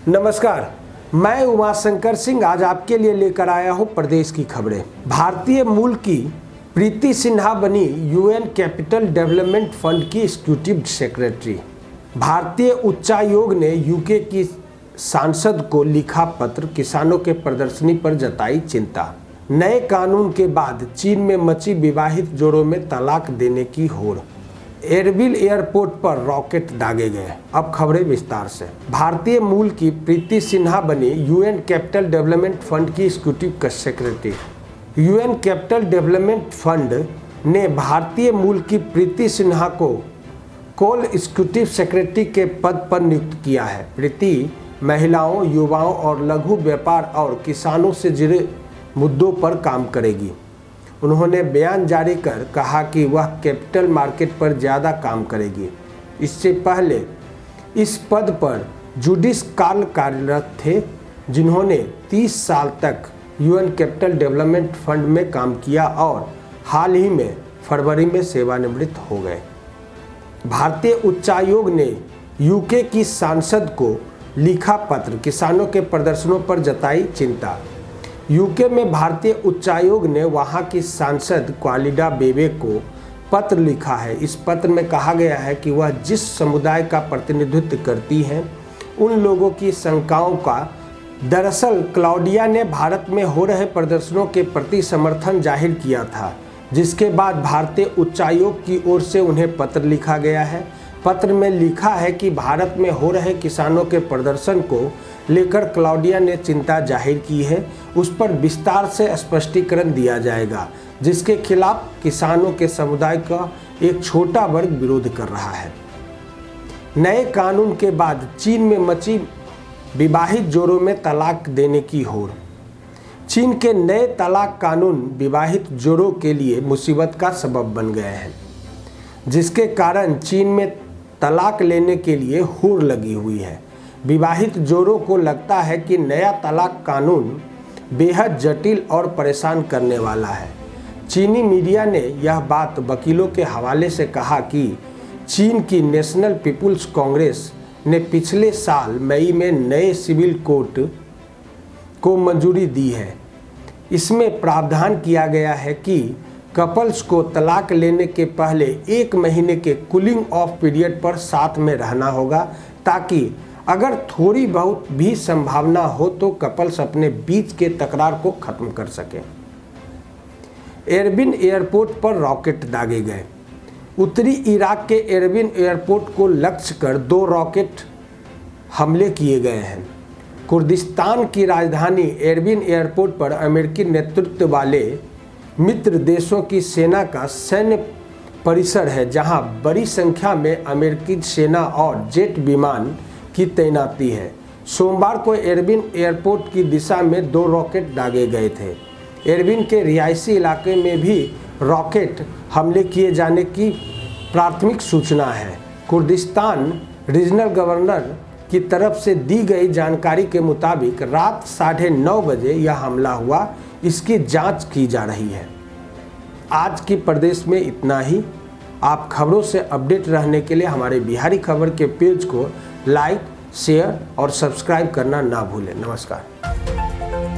नमस्कार, मैं उमाशंकर सिंह आज आपके लिए लेकर आया हूं प्रदेश की खबरें। भारतीय मूल की प्रीति सिन्हा बनी यूएन कैपिटल डेवलपमेंट फंड की एग्जीक्यूटिव सेक्रेटरी। भारतीय उच्चायोग ने यूके की सांसद को लिखा पत्र, किसानों के प्रदर्शनी पर जताई चिंता। नए कानून के बाद चीन में मची विवाहित जोड़ों में तलाक देने की होड़। एरबिल एयरपोर्ट पर रॉकेट दागे गए। अब खबरें विस्तार से। भारतीय मूल की प्रीति सिन्हा बनी यूएन कैपिटल डेवलपमेंट फंड की executive secretary. UN capital development fund ने भारतीय मूल की प्रीति सिन्हा को कोल एग्जीक्यूटिव सेक्रेटरी के पद पर नियुक्त किया है। प्रीति महिलाओं, युवाओं और लघु व्यापार और किसानों से जुड़े मुद्दों पर काम करेगी। उन्होंने बयान जारी कर कहा कि वह कैपिटल मार्केट पर ज़्यादा काम करेगी। इससे पहले इस पद पर जूडिस कार्ल कार्यरत थे, जिन्होंने 30 साल तक यूएन कैपिटल डेवलपमेंट फंड में काम किया और हाल ही में फरवरी में सेवानिवृत्त हो गए। भारतीय उच्चायोग ने यूके की सांसद को लिखा पत्र, किसानों के प्रदर्शनों पर जताई चिंता। यूके में भारतीय उच्चायोग ने वहां की सांसद क्वालिडा बेबे को पत्र लिखा है। इस पत्र में कहा गया है कि वह जिस समुदाय का प्रतिनिधित्व करती हैं, उन लोगों की शंकाओं का दरअसल क्लाउडिया ने भारत में हो रहे प्रदर्शनों के प्रति समर्थन जाहिर किया था, जिसके बाद भारतीय उच्चायोग की ओर से उन्हें पत्र लिखा गया है। पत्र में लिखा है कि भारत में हो रहे किसानों के प्रदर्शन को लेकर क्लाउडिया ने चिंता जाहिर की है। उस पर विस्तार से स्पष्टीकरण दिया जाएगा, जिसके खिलाफ किसानों के समुदाय का एक छोटा वर्ग विरोध कर रहा है। नए कानून के बाद चीन में मची विवाहित जोड़ों में तलाक देने की होड़। चीन के नए तलाक कानून विवाहित जोड़ों के लिए मुसीबत का सबब बन गए हैं, जिसके कारण चीन में तलाक लेने के लिए होड़ लगी हुई है। विवाहित जोड़ों को लगता है कि नया तलाक कानून बेहद जटिल और परेशान करने वाला है। चीनी मीडिया ने यह बात वकीलों के हवाले से कहा कि चीन की नेशनल पीपुल्स कांग्रेस ने पिछले साल मई में नए सिविल कोड को मंजूरी दी है। इसमें प्रावधान किया गया है कि कपल्स को तलाक लेने के पहले 1 महीने के कूलिंग ऑफ पीरियड पर साथ में रहना होगा, ताकि अगर थोड़ी बहुत भी संभावना हो तो कपल्स अपने बीच के तकरार को खत्म कर सकें। एरबिल एयरपोर्ट पर रॉकेट दागे गए। उत्तरी इराक के एरबिल एयरपोर्ट को लक्ष्य कर 2 रॉकेट हमले किए गए हैं। कुर्दिस्तान की राजधानी एरबिल एयरपोर्ट पर अमेरिकी नेतृत्व वाले मित्र देशों की सेना का सैन्य परिसर है, जहां बड़ी संख्या में अमेरिकी सेना और जेट विमान की तैनाती है। सोमवार को एरबिल एयरपोर्ट की दिशा में 2 रॉकेट दागे गए थे। एरबिल के रिहायशी इलाके में भी रॉकेट हमले किए जाने की प्राथमिक सूचना है। कुर्दिस्तान रीजनल गवर्नर की तरफ से दी गई जानकारी के मुताबिक रात 9:30 बजे यह हमला हुआ। इसकी जांच की जा रही है। आज की प्रदेश में इतना ही। आप खबरों से अपडेट रहने के लिए हमारे बिहारी खबर के पेज को लाइक, शेयर और सब्सक्राइब करना ना भूलें। नमस्कार।